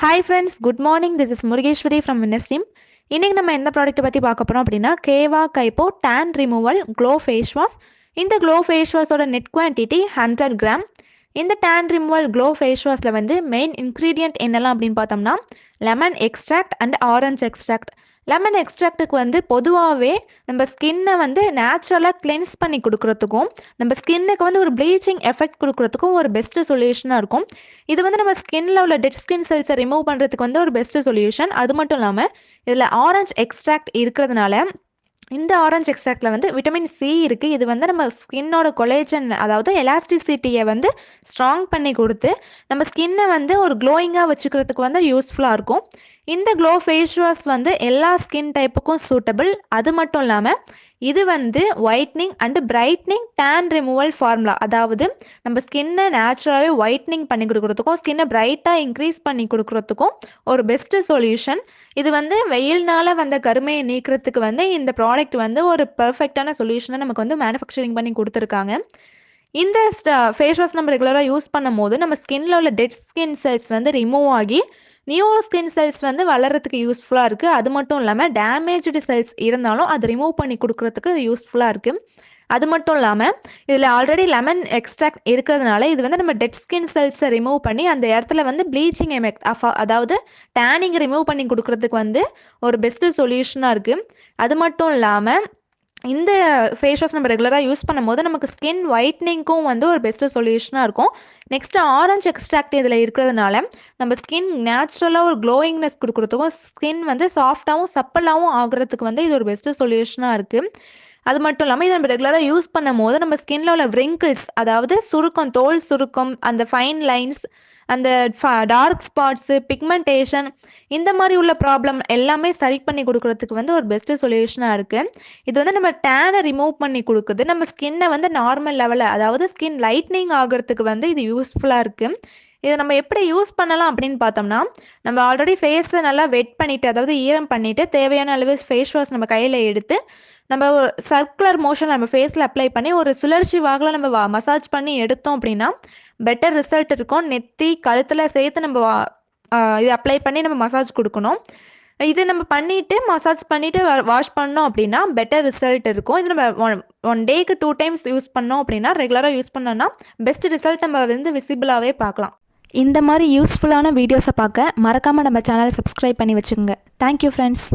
Hi friends, good morning. This is Murugeshwari from Winners Team. இன்னைக்கு நம்ம எந்த product பற்றி பார்க்க போகிறோம் அப்படின்னா கேவா கைப்போ tan removal glow face wash. இந்த க்ளோ ஃபேஸ் வாஷோட நெட் குவான்டிட்டி 100 கிராம். இந்த டேன் ரிமூவல் க்ளோ ஃபேஸ் வாஷில் வந்து மெயின் இன்க்ரீடியன்ட் என்னெல்லாம் அப்படின்னு பார்த்தோம்னா lemon extract and orange extract. Lemon எக்ஸ்ட்ராக்ட்டுக்கு வந்து பொதுவாகவே நம்ம ஸ்கின்னை வந்து நேச்சுரலாக கிளென்ஸ் பண்ணி கொடுக்குறதுக்கும் நம்ம ஸ்கின்னுக்கு வந்து ஒரு ப்ளீச்சிங் எஃபெக்ட் கொடுக்குறதுக்கும் ஒரு பெஸ்ட்டு சொல்யூஷனாக இருக்கும். இது வந்து நம்ம ஸ்கின்ல உள்ள டெட் ஸ்கின் செல்ஸை ரிமூவ் பண்ணுறதுக்கு வந்து ஒரு பெஸ்ட்டு சொல்யூஷன். அது மட்டும் இல்லாமல் இதில் ஆரஞ்ச் எக்ஸ்ட்ராக்ட் இருக்கிறதுனால இந்த ஆரஞ்ச் எக்ஸ்ட்ராக்டில் வந்து விட்டமின் சி இருக்குது. இது வந்து நம்ம ஸ்கின்னோட கொலேஜன் அதாவது எலாஸ்டிசிட்டியை வந்து ஸ்ட்ராங் பண்ணி கொடுத்து நம்ம ஸ்கின்னை வந்து ஒரு க்ளோயிங்காக வச்சுக்கிறதுக்கு வந்து யூஸ்ஃபுல்லாக இருக்கும். இந்த க்ளோ ஃபேஸ் வாஷ் வந்து எல்லா ஸ்கின் டைப்புக்கும் சூட்டபிள். அது மட்டும் இல்லாமல் இது வந்து whitening and brightening tan removal formula, அதாவது நம்ம ஸ்கின்னை நேச்சுரலாகவே ஒயிட்னிங் பண்ணி கொடுக்குறதுக்கும் ஸ்கின்னை பிரைட்டாக இன்க்ரீஸ் பண்ணி கொடுக்குறதுக்கும் ஒரு பெஸ்ட்டு சொல்யூஷன். இது வந்து வெயில்னால வந்த கருமையை நீக்கிறதுக்கு வந்து இந்த ப்ராடக்ட் வந்து ஒரு பர்ஃபெக்டான சொல்யூஷனை நமக்கு வந்து மேனுஃபேக்சரிங் பண்ணி கொடுத்துருக்காங்க. இந்த ஃபேஸ் வாஷ் நம்ம ரெகுலராக யூஸ் பண்ணும் போது நம்ம ஸ்கின்ல உள்ள டெட் ஸ்கின் செல்ஸ் வந்து ரிமூவ் ஆகி நியூ ஸ்கின் செல்ஸ் வந்து வளர்கிறதுக்கு யூஸ்ஃபுல்லாக இருக்குது. அது மட்டும் இல்லாமல் டேமேஜ்டு செல்ஸ் இருந்தாலும் அதை ரிமூவ் பண்ணி கொடுக்குறதுக்கு யூஸ்ஃபுல்லாக இருக்குது. அது மட்டும் இல்லாமல் இதில் ஆல்ரெடி லெமன் எக்ஸ்ட்ராக்ட் இருக்கிறதுனால இது வந்து நம்ம டெட் ஸ்கின் செல்ஸை ரிமூவ் பண்ணி அந்த இடத்துல வந்து ப்ளீச்சிங் எஃபெக்ட் அதாவது டேனிங் ரிமூவ் பண்ணி கொடுக்குறதுக்கு வந்து ஒரு பெஸ்ட்டு சொல்யூஷனாக இருக்குது. அது மட்டும் இல்லாமல் இந்த ஃபேஸ் வாஷ் நம்ம ரெகுலராக யூஸ் பண்ணும்போது நமக்கு ஸ்கின் ஒயிட்னிங்க்கும் வந்து ஒரு பெஸ்ட்டு சொல்யூஷனாக இருக்கும். நெக்ஸ்ட்டு ஆரஞ்ச் எக்ஸ்ட்ராக்ட் இதில் இருக்கிறதுனால நம்ம ஸ்கின் நேச்சுரலாக ஒரு க்ளோயிங்னஸ் கொடுக்குறதுக்கும் ஸ்கின் வந்து சாஃப்டாகவும் சப்பலாகவும் ஆகுறதுக்கு வந்து இது ஒரு பெஸ்ட்டு சொல்யூஷனாக இருக்குது. அது மட்டும் இல்லாமல் இதை நம்ம ரெகுலராக யூஸ் பண்ணும் போது நம்ம ஸ்கின்ல உள்ள விரிங்கிள்ஸ் அதாவது சுருக்கம், தோல் சுருக்கம், அந்த ஃபைன் லைன்ஸ், அந்த டார்க் ஸ்பாட்ஸு, பிக்மெண்டேஷன் இந்த மாதிரி உள்ள ப்ராப்ளம் எல்லாமே சரி பண்ணி கொடுக்குறதுக்கு வந்து ஒரு பெஸ்ட்டு சொல்யூஷனாக இருக்குது. இது வந்து நம்ம டேனை ரிமூவ் பண்ணி கொடுக்குது. நம்ம ஸ்கின்னை வந்து நார்மல் லெவலில் அதாவது ஸ்கின் லைட்னிங் ஆகிறதுக்கு வந்து இது யூஸ்ஃபுல்லாக இருக்குது. இதை நம்ம எப்படி யூஸ் பண்ணலாம் அப்படின்னு பார்த்தோம்னா நம்ம ஆல்ரெடி ஃபேஸை நல்லா வெட் பண்ணிவிட்டு அதாவது ஈரம் பண்ணிவிட்டு தேவையான அளவு ஃபேஸ் வாஷ் நம்ம கையில் எடுத்து நம்ம சர்க்குலர் மோஷன் நம்ம ஃபேஸில் அப்ளை பண்ணி ஒரு சுழற்சி வாக்கில் நம்ம மசாஜ் பண்ணி எடுத்தோம் அப்படின்னா பெட்டர் ரிசல்ட் இருக்கும். நெத்தி கழுத்தில் சேர்த்து நம்ம இது அப்ளை பண்ணி நம்ம மசாஜ் கொடுக்கணும். இது நம்ம பண்ணிவிட்டு மசாஜ் பண்ணிவிட்டு வாஷ் பண்ணோம் அப்படின்னா பெட்டர் ரிசல்ட் இருக்கும். இது நம்ம ஒன் டேக்கு 2 டைம்ஸ் யூஸ் பண்ணோம் அப்படின்னா ரெகுலராக யூஸ் பண்ணோன்னா பெஸ்ட் ரிசல்ட் நம்ம வந்து விசிபிளாகவே பார்க்கலாம். இந்த மாதிரி யூஸ்ஃபுல்லான வீடியோஸை பார்க்க மறக்காமல் நம்ம சேனலை சப்ஸ்கிரைப் பண்ணி வச்சுக்கோங்க. Thank you friends.